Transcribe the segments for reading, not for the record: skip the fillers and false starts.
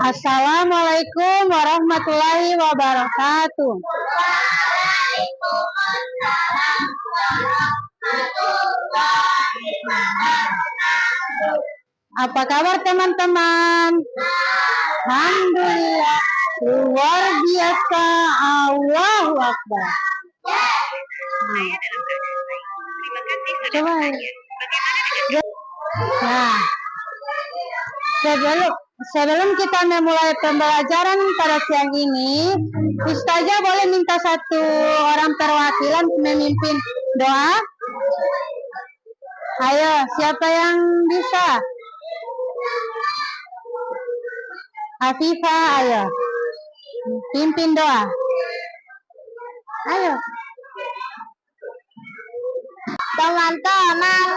Assalamualaikum warahmatullahi wabarakatuh. Waalaikumsalam warahmatullahi wabarakatuh. Apa kabar teman-teman? Alhamdulillah, luar biasa. Allahu Akbar. Coba. Nah, sebelum kita memulai pembelajaran pada siang ini, Ustazah boleh minta satu orang perwakilan memimpin doa? Ayo, siapa yang bisa? Afifah, ayo. Pimpin doa. Ayo. Teman-teman,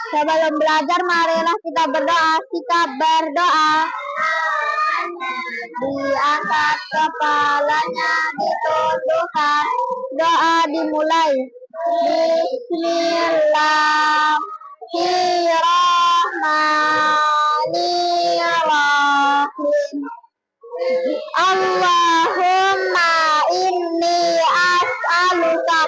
sebelum belajar marilah kita berdoa. Kita berdoa. Diangkat kepalanya, ditundukkan. Doa dimulai. Bismillahirrahmanirrahim. Allahumma inni as'aluka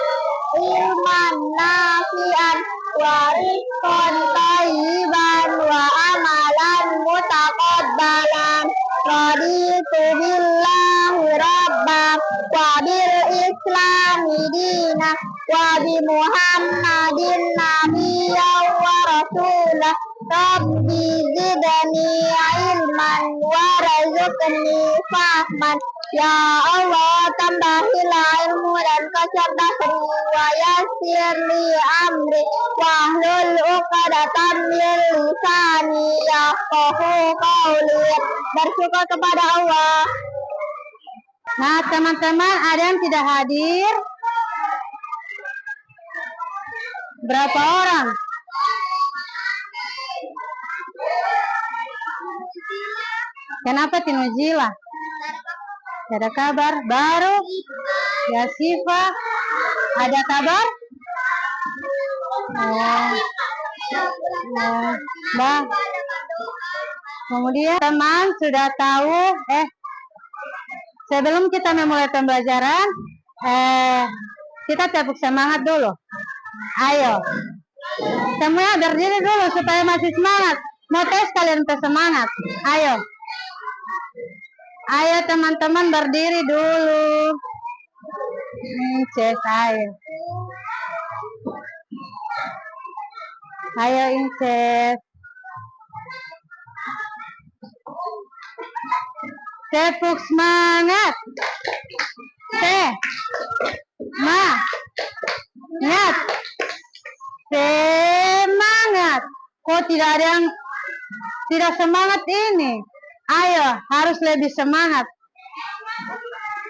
ilman nafi'an wa rizqan thayyiban wa amalan mutaqabbalan. Raditu billahi rabban wa bil islami dina wa bi muhammadin nabiyyan wa rasulah. Rabbi zidni ilman warzuqni fahman. Ya Allah, tambahilah ilmu dan kecerdasan wa yassirli amri wahlul 'uqdatam min lisani yafqahu qawli. Bersyukur kepada Allah. Nah, teman-teman, ada yang tidak hadir? Berapa orang? Kenapa Tinujila? Tidak ada kabar. Baru ya Siva, ada kabar? Bah. Kemudian teman sudah tahu. Sebelum kita memulai pembelajaran, kita tepuk semangat dulu. Ayo, semuanya berdiri dulu supaya masih semangat. Mau tes kalian semangat. Ayo. Ayo teman-teman berdiri dulu. Inces, ayo. Ayo Inces. Tepuk semangat. Semangat. Semangat. Kok tidak ada yang tidak semangat ini? Ayo, harus lebih semangat.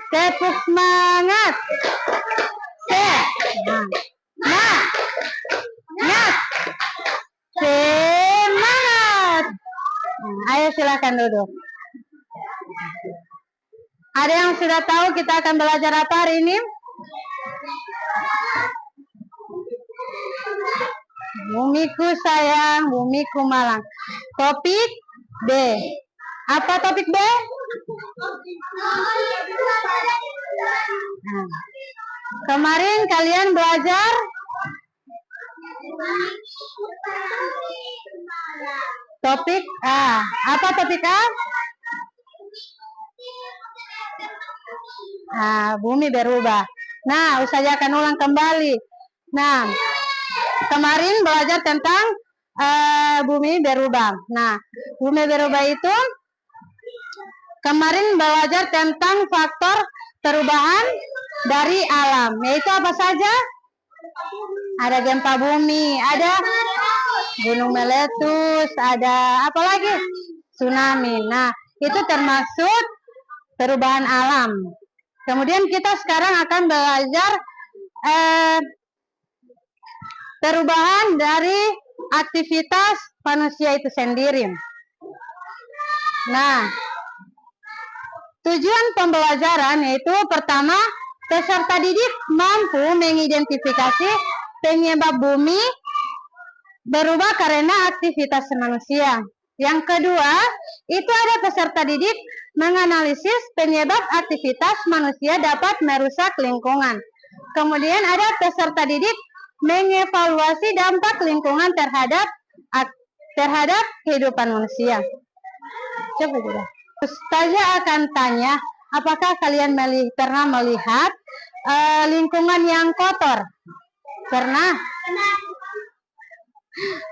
Tepuk semangat. Semangat. Ayo silakan duduk. Ada yang sudah tahu kita akan belajar apa hari ini? Bumiku sayang, bumiku malang. Topik B. Apa topik B? Kemarin kalian belajar topik A. Apa topik A? Bumi berubah. Nah, Ustazah akan ulang kembali. Nah, kemarin belajar tentang bumi berubah. Nah, bumi berubah itu kemarin belajar tentang faktor perubahan dari alam. Yaitu apa saja? Ada gempa bumi, ada gunung meletus, ada apa lagi? Tsunami. Nah, itu termasuk perubahan alam. Kemudian kita sekarang akan belajar perubahan dari aktivitas manusia itu sendiri. Nah, tujuan pembelajaran yaitu pertama, peserta didik mampu mengidentifikasi penyebab bumi berubah karena aktivitas manusia. Yang kedua, itu ada peserta didik menganalisis penyebab aktivitas manusia dapat merusak lingkungan. Kemudian ada peserta didik mengevaluasi dampak lingkungan terhadap kehidupan manusia. Coba juga. Ustazah akan tanya, apakah kalian pernah melihat lingkungan yang kotor? Pernah?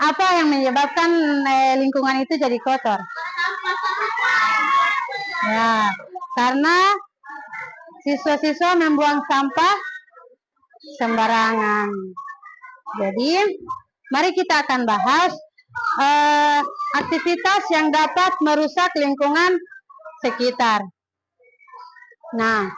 Apa yang menyebabkan lingkungan itu jadi kotor? Ya, karena siswa-siswa membuang sampah sembarangan. Jadi, mari kita akan bahas aktivitas yang dapat merusak lingkungan sekitar. Nah,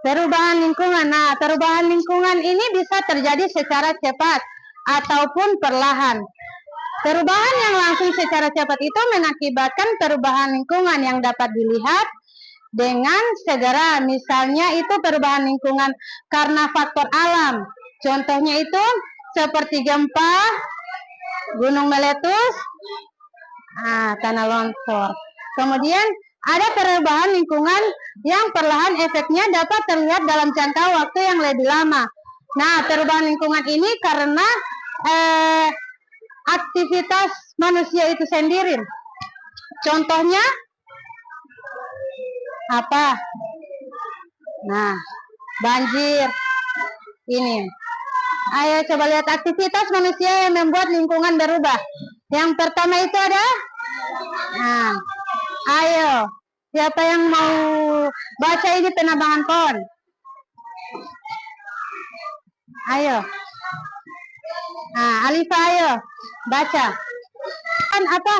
perubahan lingkungan. Nah, perubahan lingkungan ini bisa terjadi secara cepat ataupun perlahan. Perubahan yang langsung secara cepat itu mengakibatkan perubahan lingkungan yang dapat dilihat dengan segera. Misalnya itu perubahan lingkungan karena faktor alam. Contohnya itu seperti gempa, gunung meletus, tanah longsor. Kemudian ada perubahan lingkungan yang perlahan efeknya dapat terlihat dalam jangka waktu yang lebih lama. Nah, perubahan lingkungan ini karena aktivitas manusia itu sendiri. Contohnya apa? Nah, banjir ini. Ayo coba lihat aktivitas manusia yang membuat lingkungan berubah. Yang pertama itu ada, ayo, siapa yang mau baca ini penebangan pohon? Ayo. Alifa, ayo baca. Kan apa?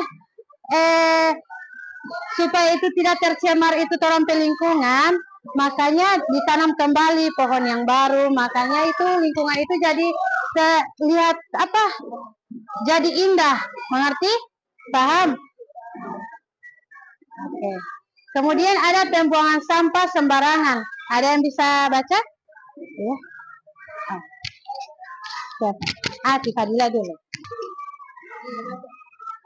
Supaya itu tidak tercemar itu terompe lingkungan, makanya ditanam kembali pohon yang baru. Makanya itu lingkungan itu jadi terlihat apa? Jadi indah. Mengerti? Paham? Oke. Kemudian ada pembuangan sampah sembarangan. Ada yang bisa baca? Ya. Fadila dulu.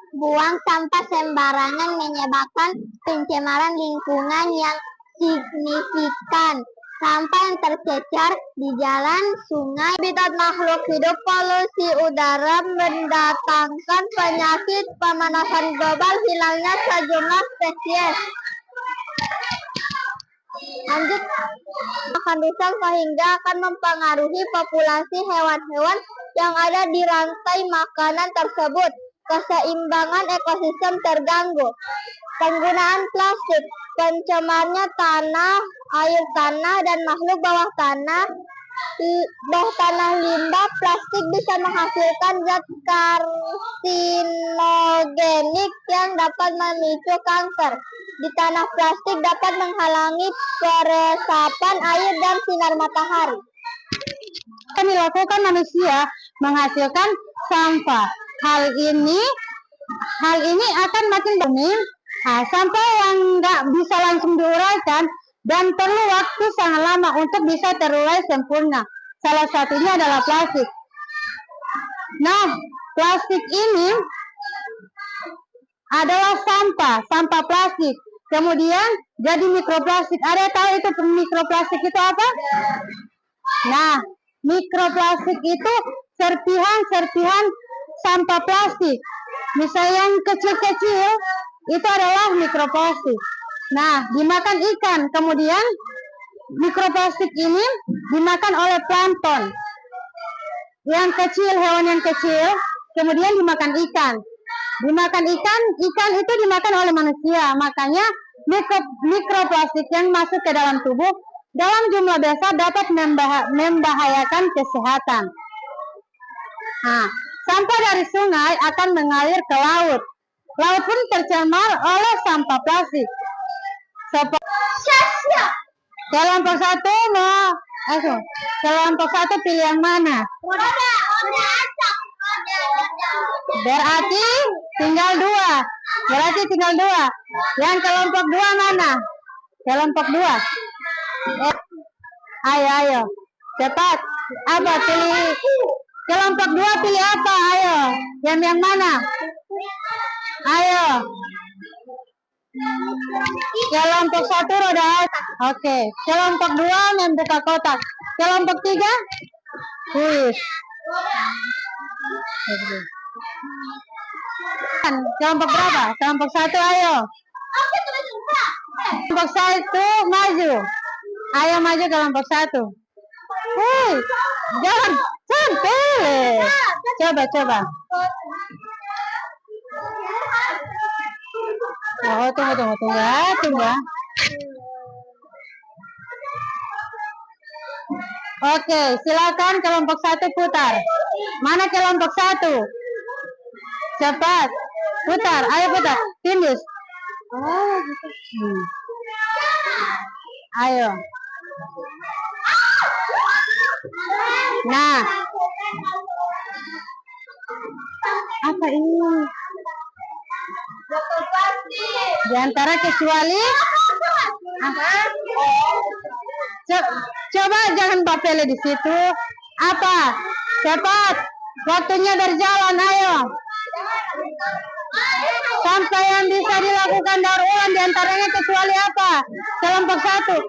Buang sampah sembarangan menyebabkan pencemaran lingkungan yang signifikan. Sampah yang tercecer di jalan, sungai, habitat makhluk hidup, polusi udara, mendatangkan penyakit, pemanasan global, hilangnya sejumlah spesies. Lanjut, akan rusak sehingga akan mempengaruhi populasi hewan-hewan yang ada di rantai makanan tersebut. Keseimbangan ekosistem terganggu. Penggunaan plastik, pencemarnya tanah, air tanah, dan makhluk bawah tanah. Limbah plastik bisa menghasilkan zat karsinogenik yang dapat memicu kanker. Di tanah plastik dapat menghalangi peresapan air dan sinar matahari. Yang dilakukan manusia menghasilkan sampah. Hal ini akan makin banyak. Sampah yang nggak bisa langsung diuraikan dan perlu waktu sangat lama untuk bisa terurai sempurna. Salah satunya adalah plastik. Nah, plastik ini adalah sampah plastik. Kemudian jadi mikroplastik. Ada tahu itu mikroplastik itu apa? Nah, mikroplastik itu serpihan sampah plastik. Misalnya yang kecil-kecil itu adalah mikroplastik. Nah, dimakan ikan. Kemudian mikroplastik ini dimakan oleh plankton. Yang kecil, hewan yang kecil, kemudian dimakan ikan. Dimakan ikan itu dimakan oleh manusia. Makanya mikroplastik yang masuk ke dalam tubuh dalam jumlah besar dapat membahayakan kesehatan. Sampah dari sungai akan mengalir ke laut. Laut pun tercemar oleh sampah plastik. Kelompok satu pilih yang mana? Berarti tinggal dua. Yang kelompok dua mana? Kelompok dua. Ayo. Cepat. Apa pilih? Kelompok 2 pilih apa? Ayo. Yang mana? Ayo. Kelompok 1 roda. Oke. Kelompok 2 membuka kotak. Kelompok 3 kuis. Kelompok berapa? Kelompok 1 ayo. Kelompok 1 maju. Ayo maju kelompok 1. Hei, jangan pilih. Coba. Oh, tunggu. Oke, silakan kelompok 1 putar. Mana kelompok 1? Cepat. Putar, ayo putar. Tindus. Oh, gitu. Ayo. Nah. Apa ini? Di antara kecuali apa? Coba jangan bapele di situ. Apa? Cepat. Waktunya berjalan, ayo. Sampai yang bisa dilakukan daur ulang di antaranya kecuali apa? Kelompok 1.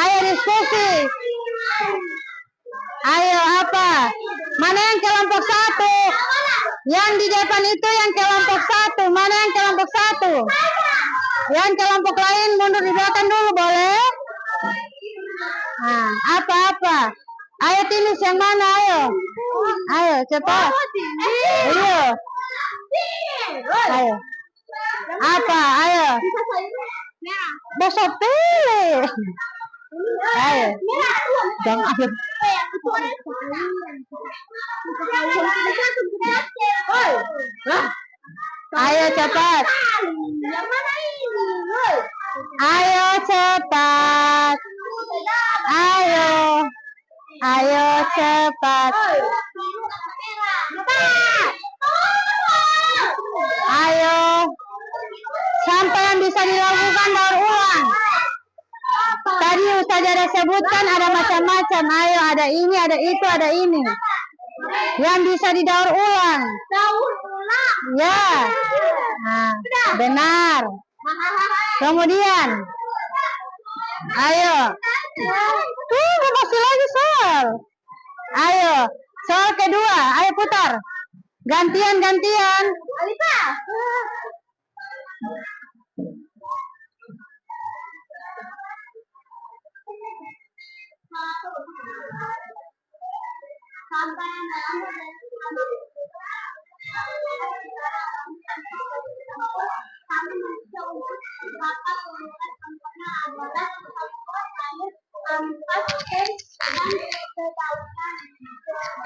Ayo diskusi. Ayo apa? Mana yang kelompok 1? Yang di depan itu yang kelompok 1. Mana yang kelompok 1? Yang kelompok lain mundur di belakang dulu boleh? Nah, apa? Ayo Tinis yang mana? Ayo cepat. Ayo. Apa? Ayo. Besok pilih. Ayo. Jangan. Ayo cepat. Ayo cepat. Ayo cepat. Ayo. Sampai yang bisa dilakukan daur ulang. Tadi Ustazah ada sebutkan ada macam-macam. Ayo, ada ini, ada itu, ada ini. Yang bisa didaur ulang. Ya. Nah, benar. Kemudian. Ayo. Masih lagi soal. Ayo. Soal kedua. Ayo putar. Gantian.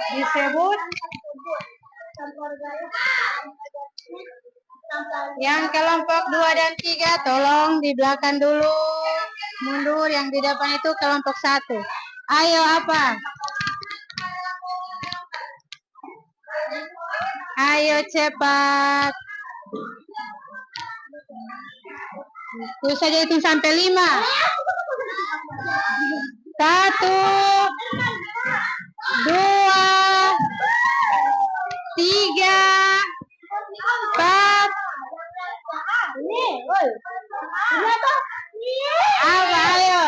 Disebut yang kelompok 2 dan 3 tolong di belakang dulu, mundur. Yang di depan itu kelompok 1. Ayo apa? Ayo cepat. Itu saja hitung sampai 5. 1, 2, 3, 4. Ayo.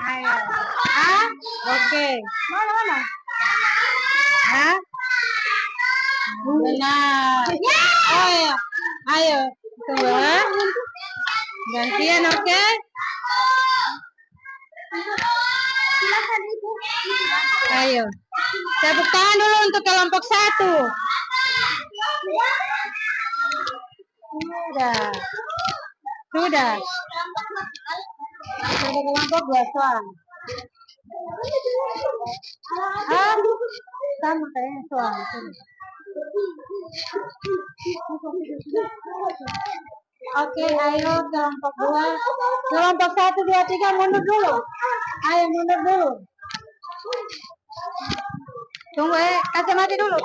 Ayo. Oke. Mana? Benar. Ayo. Tunggu. Gantian, oke? Ayo. Tepuk tangan dulu untuk kelompok 1. Sudah. Untuk kelompok 2 soal. Sama kayaknya soal. Oke, ayo kelompok 2. Kelompok 1, 2, 3 mundur dulu. Ayo mundur dulu. Tunggu kasih mati dulu.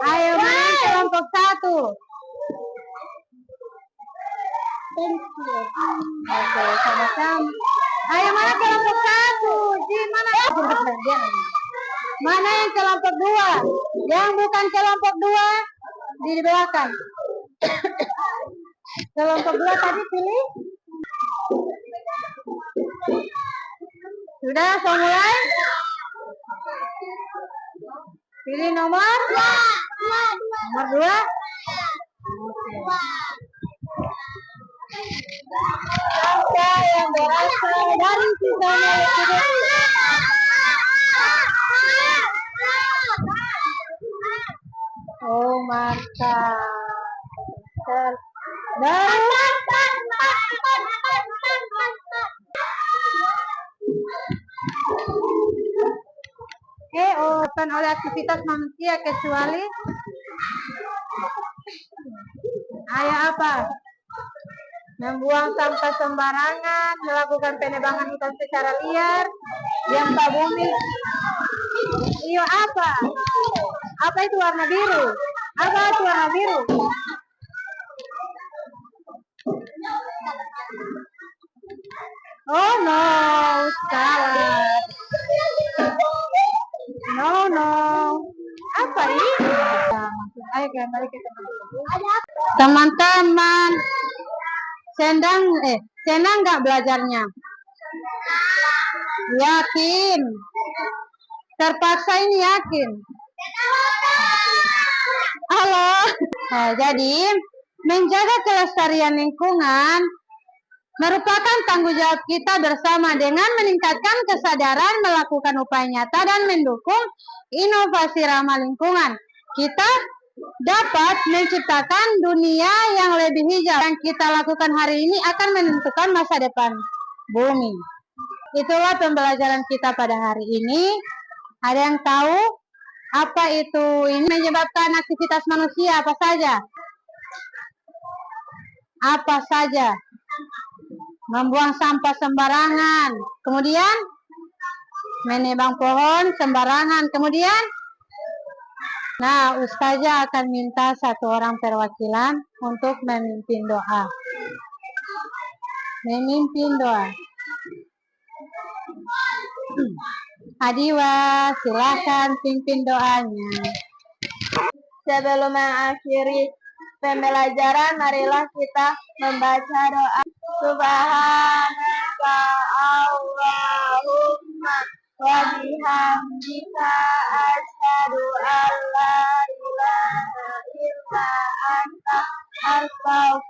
Ayo main kelompok 1. Oke, sama-sama. Ayo mana kelompok 1? Di mana? Mana yang kelompok 2? Yang bukan kelompok 2 di belakang. Kelompok 2 tadi pilih. Sudah, so mulai. Pilih nomor 2. Angka yang berasal dari sisanya oh, marka. Open oleh aktivitas manusia kecuali apa? Membuang sampah sembarangan, melakukan penebangan hutan secara liar, gempa bumi. Iyo apa? Apa itu warna biru? Apa itu warna biru? Oh no, salah. No. Apa ini? Ayo kembali ke teman-teman. Senang nggak belajarnya? Yakin? Terpaksa ini yakin? Halo. Nah, jadi menjaga kelestarian lingkungan merupakan tanggung jawab kita bersama dengan meningkatkan kesadaran, melakukan upaya nyata dan mendukung inovasi ramah lingkungan. Kita dapat menciptakan dunia yang lebih hijau. Yang kita lakukan hari ini akan menentukan masa depan bumi. Itulah pembelajaran kita pada hari ini. Ada yang tahu apa itu ini menyebabkan aktivitas manusia apa saja? Apa saja? Membuang sampah sembarangan, kemudian menebang pohon sembarangan, kemudian Ustazah akan minta satu orang perwakilan untuk memimpin doa. Adiwa, silakan pimpin doanya. Sebelum mengakhiri pembelajaran, marilah kita membaca doa. Subhanaka Allahumma wa bihamdika asyhadu an la ilaha illa anta astaghfiruka